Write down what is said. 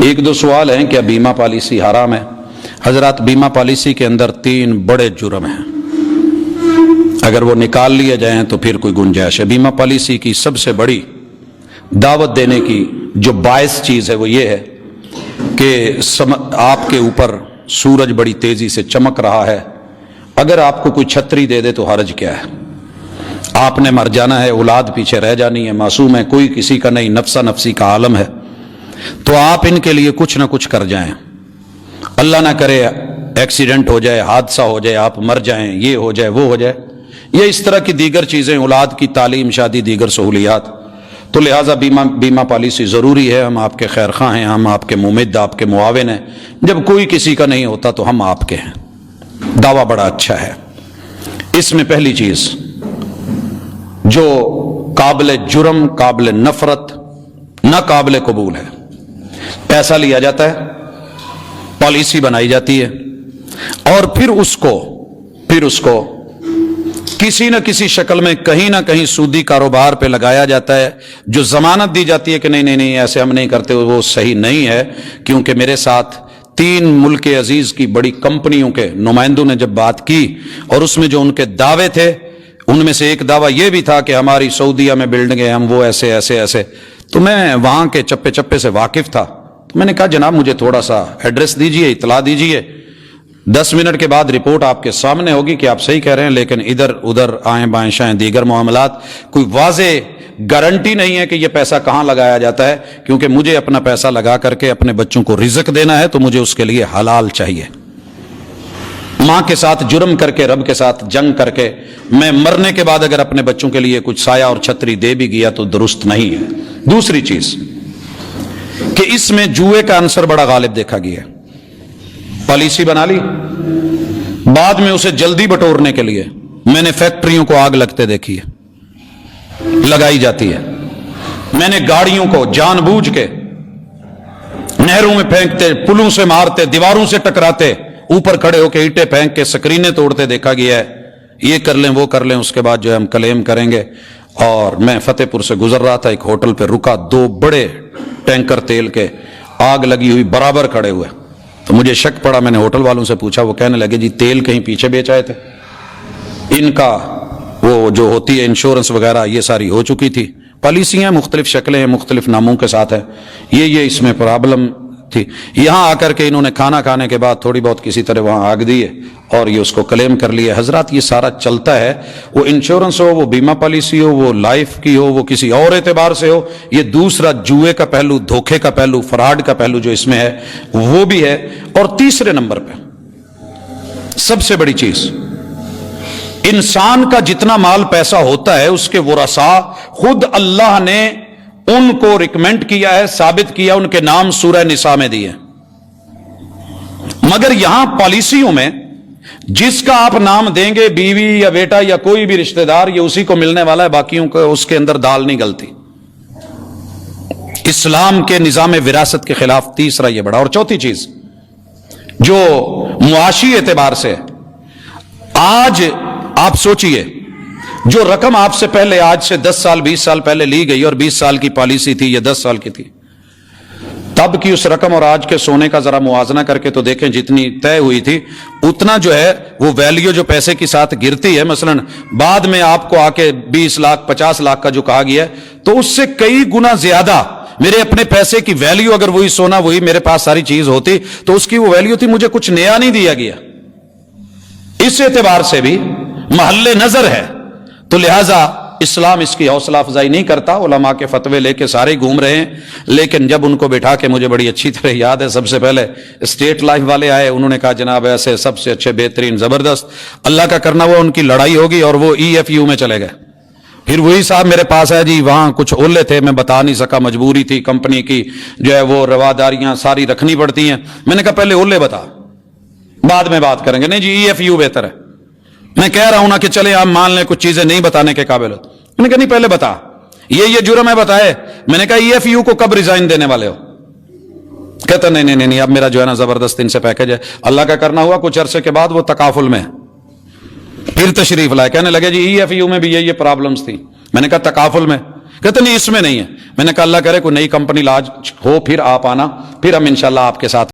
ایک دو سوال ہیں، کیا بیمہ پالیسی حرام ہے؟ حضرات، بیمہ پالیسی کے اندر 3 بڑے جرم ہیں، اگر وہ نکال لیے جائیں تو پھر کوئی گنجائش ہے۔ بیمہ پالیسی کی سب سے بڑی دعوت دینے کی جو باعث چیز ہے وہ یہ ہے کہ آپ کے اوپر سورج بڑی تیزی سے چمک رہا ہے، اگر آپ کو کوئی چھتری دے دے تو حرج کیا ہے؟ آپ نے مر جانا ہے، اولاد پیچھے رہ جانی ہے، معصوم ہے، کوئی کسی کا نہیں، نفسہ نفسی کا عالم ہے، تو آپ ان کے لیے کچھ نہ کچھ کر جائیں۔ اللہ نہ کرے ایکسیڈنٹ ہو جائے، حادثہ ہو جائے، آپ مر جائیں، یہ ہو جائے، وہ ہو جائے، یہ اس طرح کی دیگر چیزیں، اولاد کی تعلیم، شادی، دیگر سہولیات، تو لہٰذا بیمہ پالیسی ضروری ہے۔ ہم آپ کے خیر خواہ ہیں، ہم آپ کے ممد، آپ کے معاون ہیں۔ جب کوئی کسی کا نہیں ہوتا تو ہم آپ کے ہیں۔ دعویٰ بڑا اچھا ہے۔ اس میں پہلی چیز جو قابل جرم، قابل نفرت، ناقابل قبول ہے، پیسہ لیا جاتا ہے، پالیسی بنائی جاتی ہے، اور پھر اس کو کسی نہ کسی شکل میں کہیں نہ کہیں سودی کاروبار پہ لگایا جاتا ہے، جو ضمانت دی جاتی ہے کہ نہیں ایسے ہم نہیں کرتے، وہ صحیح نہیں ہے۔ کیونکہ میرے ساتھ 3 ملک عزیز کی بڑی کمپنیوں کے نمائندوں نے جب بات کی، اور اس میں جو ان کے دعوے تھے، ان میں سے ایک دعویٰ یہ بھی تھا کہ ہماری سعودیہ میں بلڈنگیں، ہم وہ ایسے ایسے ایسے، تو میں وہاں کے چپے چپے سے واقف تھا، تو میں نے کہا جناب مجھے تھوڑا سا ایڈریس دیجئے، اطلاع دیجئے، 10 منٹ کے بعد رپورٹ آپ کے سامنے ہوگی کہ آپ صحیح کہہ رہے ہیں، لیکن ادھر ادھر آئیں بائیں شائیں دیگر معاملات، کوئی واضح گارنٹی نہیں ہے کہ یہ پیسہ کہاں لگایا جاتا ہے، کیونکہ مجھے اپنا پیسہ لگا کر کے اپنے بچوں کو رزق دینا ہے، تو مجھے اس کے لیے حلال چاہیے۔ ماں کے ساتھ جرم کر کے، رب کے ساتھ جنگ کر کے، میں مرنے کے بعد اگر اپنے بچوں کے لیے کچھ سایہ اور چھتری دے بھی گیا تو درست نہیں ہے۔ دوسری چیز کہ اس میں جوئے کا عنصر بڑا غالب دیکھا گیا ہے۔ پالیسی بنا لی، بعد میں اسے جلدی بٹورنے کے لیے میں نے فیکٹریوں کو آگ لگتے دیکھی ہے، لگائی جاتی ہے۔ میں نے گاڑیوں کو جان بوجھ کے نہروں میں پھینکتے، پلوں سے مارتے، دیواروں سے ٹکراتے، اوپر کھڑے ہو کے اینٹیں پھینک کے سکرینیں توڑتے دیکھا گیا ہے۔ یہ کر لیں، وہ کر لیں، اس کے بعد جو ہے ہم کلیم کریں گے۔ اور میں فتح پور سے گزر رہا تھا، ایک ہوٹل پہ رکا، 2 بڑے ٹینکر تیل کے آگ لگی ہوئی برابر کھڑے ہوئے، تو مجھے شک پڑا، میں نے ہوٹل والوں سے پوچھا، وہ کہنے لگے جی تیل کہیں پیچھے بیچ آئے تھے، ان کا وہ جو ہوتی ہے انشورنس وغیرہ یہ ساری ہو چکی تھی۔ پالیسیاں مختلف شکلیں ہیں، مختلف ناموں کے ساتھ ہے، یہ اس میں پرابلم تھی۔ یہاں آ کر کے انہوں نے کھانا کھانے کے بعد تھوڑی بہت کسی طرح وہاں آگ دی ہے اور یہ اس کو کلیم کر لیا۔ حضرات یہ سارا چلتا ہے، وہ انشورنس ہو، وہ بیمہ پالیسی ہو، وہ لائف کی ہو، وہ کسی اور اعتبار سے ہو، یہ دوسرا جوئے کا پہلو، دھوکے کا پہلو، فراڈ کا پہلو جو اس میں ہے وہ بھی ہے۔ اور تیسرے نمبر پہ سب سے بڑی چیز، انسان کا جتنا مال پیسہ ہوتا ہے اس کے ورثاء خود اللہ نے ان کو ریکمینڈ کیا ہے، ثابت کیا، ان کے نام سورہ نساء میں دیے، مگر یہاں پالیسیوں میں جس کا آپ نام دیں گے، بیوی یا بیٹا یا کوئی بھی رشتہ دار، یہ اسی کو ملنے والا ہے، باقیوں کو اس کے اندر دال نہیں گلتی۔ اسلام کے نظام وراثت کے خلاف تیسرا یہ بڑا۔ اور چوتھی چیز جو معاشی اعتبار سے آج آپ سوچئے، جو رقم آپ سے پہلے آج سے 10 سال 20 سال پہلے لی گئی، اور 20 سال کی پالیسی تھی یا 10 سال کی تھی، تب کی اس رقم اور آج کے سونے کا ذرا موازنہ کر کے تو دیکھیں، جتنی طے ہوئی تھی اتنا جو ہے وہ ویلیو جو پیسے کے ساتھ گرتی ہے، مثلا بعد میں آپ کو آ کے 20 لاکھ 50 لاکھ کا جو کہا گیا ہے، تو اس سے کئی گنا زیادہ میرے اپنے پیسے کی ویلیو، اگر وہی سونا، وہی میرے پاس ساری چیز ہوتی تو اس کی وہ ویلیو تھی، مجھے کچھ نیا نہیں دیا گیا۔ اس اعتبار سے بھی محل نظر ہے، تو لہٰذا اسلام اس کی حوصلہ افزائی نہیں کرتا۔ علماء کے فتوے لے کے سارے گھوم رہے ہیں، لیکن جب ان کو بٹھا کے، مجھے بڑی اچھی طرح یاد ہے، سب سے پہلے اسٹیٹ لائف والے آئے، انہوں نے کہا جناب ایسے سب سے اچھے، بہترین، زبردست، اللہ کا کرنا وہ ان کی لڑائی ہوگی، اور وہ EFU میں چلے گئے۔ پھر وہی صاحب میرے پاس ہے جی، وہاں کچھ اولے تھے، میں بتا نہیں سکا، مجبوری تھی، کمپنی کی جو ہے وہ رواداریاں ساری رکھنی پڑتی ہیں۔ میں نے کہا پہلے اولے بتا، بعد میں بات کریں گے۔ نہیں جی EFU بہتر ہے۔ میں کہہ رہا ہوں نا کہ چلے آپ مان لیں کچھ چیزیں نہیں بتانے کے قابل ہو، میں نے کہا نہیں پہلے بتا، یہ جرم ہے، بتائے۔ میں نے کہا EFU کو کب ریزائن دینے والے ہو؟ کہتا نہیں، اب میرا جو ہے نا زبردست ان سے پیکج ہے۔ اللہ کا کرنا ہوا، کچھ عرصے کے بعد وہ تکافل میں پھر تشریف لائے، کہنے لگے جی EFU میں بھی یہ پرابلمز تھی۔ میں نے کہا تکافل میں؟ کہتے نہیں اس میں نہیں ہے. میں نے کہا اللہ کرے کوئی نئی کمپنی لاج ہو پھر آپ آنا, پھر ہم انشاءاللہ آپ کے ساتھ